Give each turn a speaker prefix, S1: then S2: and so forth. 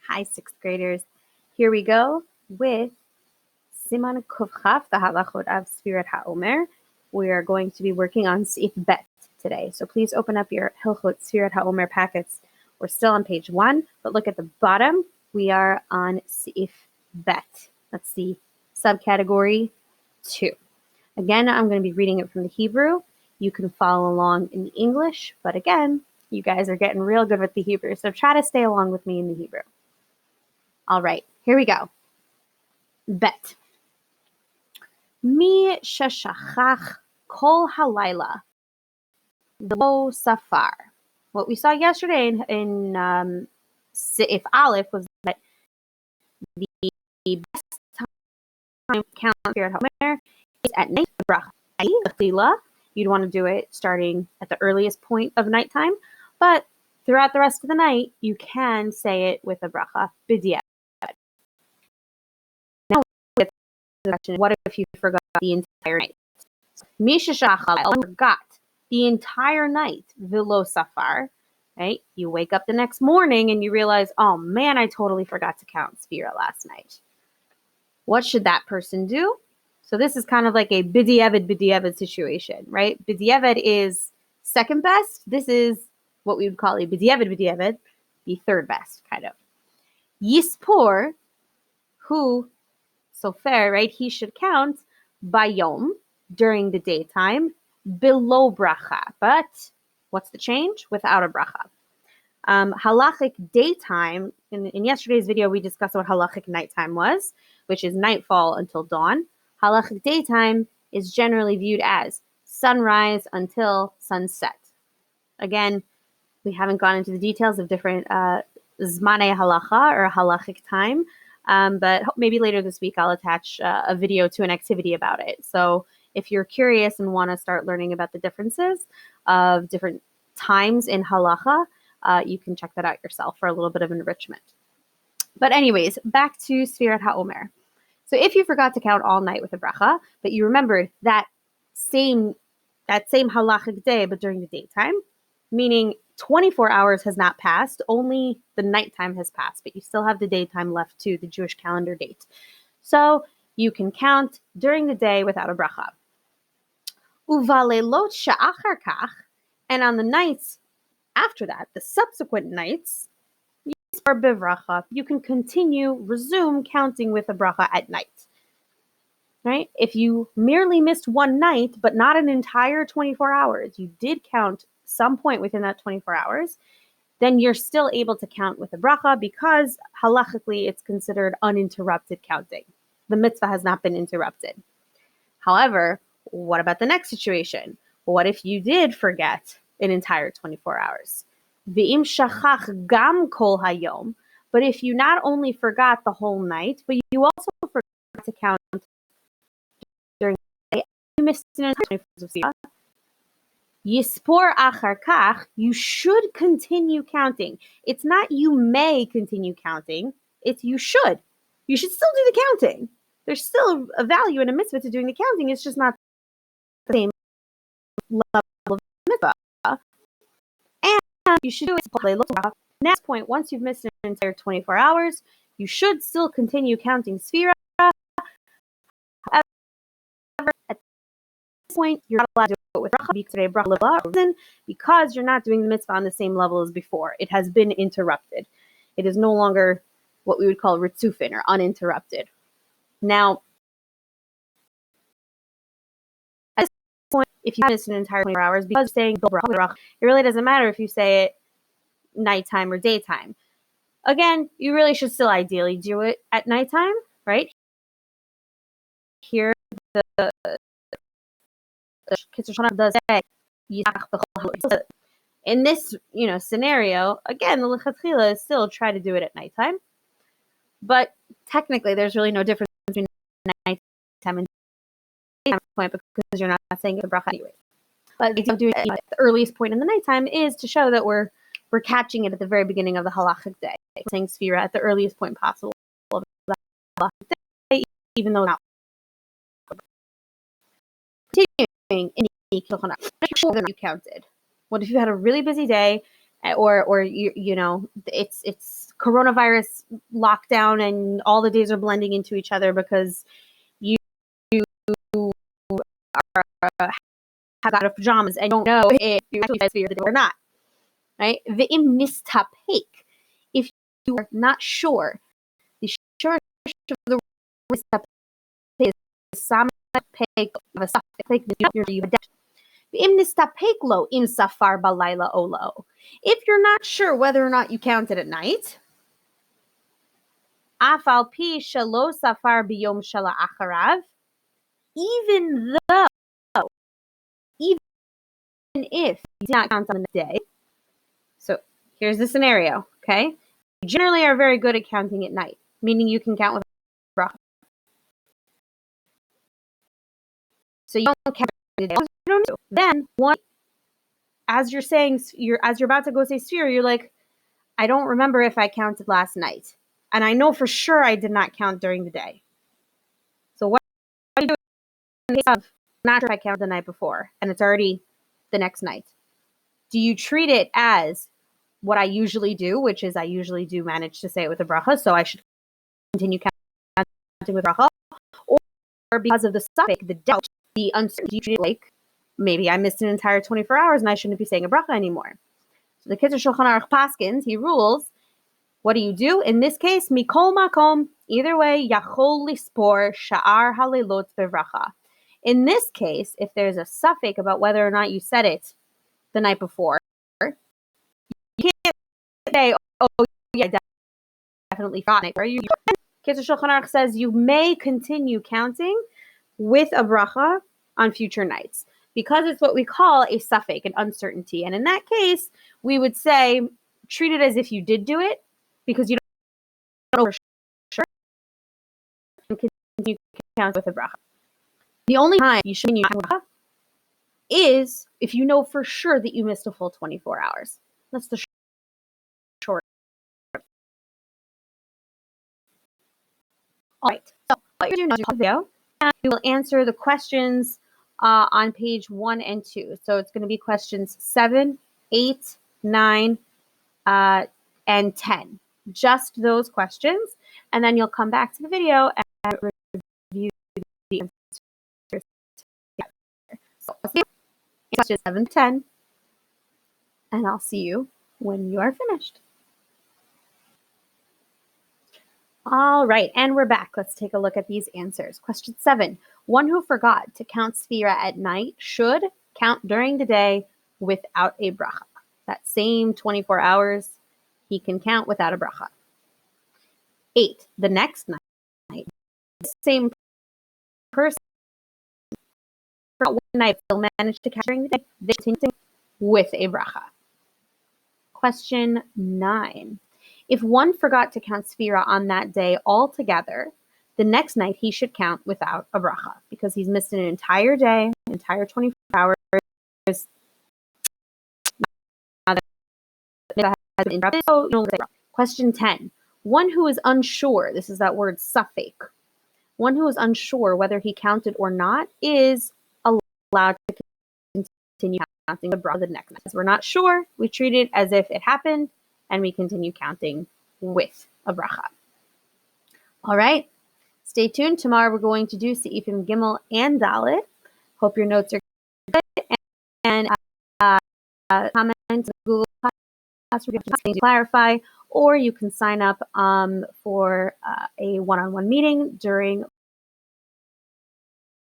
S1: Hi, sixth graders. Here we go with Siman Kufchaf, the halachot of Sefirat HaOmer. We are going to be working on Seif Bet today. So please open up your Hilchot Sefirat HaOmer packets. We're still on page 1, but look at the bottom. We are on Seif Bet. That's the subcategory 2. Again, I'm going to be reading it from the Hebrew. You can follow along in the English, but again, you guys are getting real good with the Hebrew, so try to stay along with me in the Hebrew. All right, here we go. Bet. Mi sheshachach kol halayla lo safar. What we saw yesterday in Seif Aleph was that the best time to count Sefirat HaOmer is at night. You'd want to do it starting at the earliest point of nighttime, but throughout the rest of the night, you can say it with a bracha b'diavad. Now, with the question, what if you forgot the entire night? Mishashachal forgot the entire night, vilo safar, right? You wake up the next morning and you realize, oh man, I totally forgot to count Sefirat last night. What should that person do? So this is kind of like a b'diavad situation, right? B'diavad is second best. This is what we would call a b'diavad, the third best, kind of. Yispor, who, so fair, right? He should count bayom, during the daytime, below bracha. But what's the change? Without a bracha. Halachic daytime, in yesterday's video, we discussed what halachic nighttime was, which is nightfall until dawn. Halachic daytime is generally viewed as sunrise until sunset. Again, we haven't gone into the details of different zmanei halacha or halachic time, but maybe later this week I'll attach a video to an activity about it. So if you're curious and want to start learning about the differences of different times in halacha, you can check that out yourself for a little bit of enrichment. But anyways, back to Sefirat HaOmer. So if you forgot to count all night with a bracha, but you remembered that same halachic day, but during the daytime, meaning 24 hours has not passed, only the nighttime has passed, but you still have the daytime left to the Jewish calendar date. So you can count during the day without a bracha. Uvalelot she'achar kach, and on the nights after that, the subsequent nights, you can resume counting with a bracha at night. Right? If you merely missed one night, but not an entire 24 hours, you did count some point within that 24 hours, then you're still able to count with a bracha because halachically it's considered uninterrupted counting. The mitzvah has not been interrupted. However, what about the next situation? What if you did forget an entire 24 hours? V'im shachach gam kol hayom. But if you not only forgot the whole night, but you also forgot to count during the day, you missed an entire 24 hours of Sefirat. Yispor achar kach, you should continue counting. It's not you may continue counting, it's you should. You should still do the counting. There's still a value in a mitzvah to doing the counting, it's just not the same level of mitzvah. And you should do it. Next point, once you've missed an entire 24 hours, you should still continue counting Sefirat. However, at this point, you're not allowed to do it with bracha because you're not doing the mitzvah on the same level as before. It has been interrupted. It is no longer what we would call ritzufin or uninterrupted. Now, at this point, if you missed an entire 24 hours, because you're saying bracha, it really doesn't matter if you say it nighttime or daytime. Again, you really should still ideally do it at nighttime, right? Here, the Kitzur does say, in this scenario, again, the lechatchila is still try to do it at nighttime, but technically there's really no difference between nighttime and daytime point because you're not saying a bracha anyway. But doing it at the earliest point in the nighttime is to show that we're catching it at the very beginning of the halachic day, saying Sefirat at the earliest point possible of the halachic day, even though not. Continuing in the Hilchot, make sure that you counted. What if you had a really busy day, or it's coronavirus lockdown and all the days are blending into each other because you have got pajamas and don't know if you actually said Sefira or not. Right? Ve'im nistapek. If you are not sure, the short of the nistapek is samapek of a suffix. You adapt. Ve'im nistapek lo im safar balayla olo. If you're not sure whether or not you counted at night, afal pi shelo safar biyom shala acharav. Even if you did not count on the day. So here's the scenario, okay? You generally are very good at counting at night, meaning you can count with bracha. So you don't count the day. You don't do. Then as you're about to go say Sefira, you're like, I don't remember if I counted last night. And I know for sure I did not count during the day. So what do you do in the case of not sure if I counted the night before and it's already the next night? Do you treat it as what I usually do, which is I usually do manage to say it with a bracha, so I should continue counting with bracha? Or because of the suffix, the doubt, the uncertainty, you treat it like maybe I missed an entire 24 hours and I shouldn't be saying a bracha anymore. So the Kitzur Shulchan Aruch Paskins, he rules, what do you do? In this case, mikol makom, either way, yachol lispor sha'ar halelot bevracha. In this case, if there's a suffix about whether or not you said it the night before, you can't say, oh yeah, definitely forgot it. Kitzur Shulchan Aruch says you may continue counting with a bracha on future nights because it's what we call a suffix, an uncertainty. And in that case, we would say treat it as if you did do it because you don't know for sure and continue count with a bracha. The only time you should count with a bracha is if you know for sure that you missed a full 24 hours. That's the short. All right. So what you're doing is your video, and we will answer the questions on page 1 and 2. So it's going to be questions 7, 8, 9, and 10. Just those questions, and then you'll come back to the video and review the answers together. So I'll see you in questions 7 to 10, and I'll see you when you are finished. All right, and we're back. Let's take a look at these answers. Question 7. One who forgot to count Sefira at night should count during the day without a bracha. That same 24 hours, he can count without a bracha. 8. The next night, the same person for one night will manage to count during the day, they continue with a bracha. Question 9. If one forgot to count Sefira on that day altogether, the next night he should count without a bracha because he's missed an entire day, an entire 24 hours. Question 10. One who is unsure, this is that word suffix, one who is unsure whether he counted or not is allowed to continue counting the bracha the next night. As we're not sure, we treat it as if it happened and we continue counting with a bracha. All right, stay tuned. Tomorrow we're going to do Seifim Gimel and Dalet. Hope your notes are good. And comment in Google Classroom to clarify, or you can sign up for a one-on-one meeting during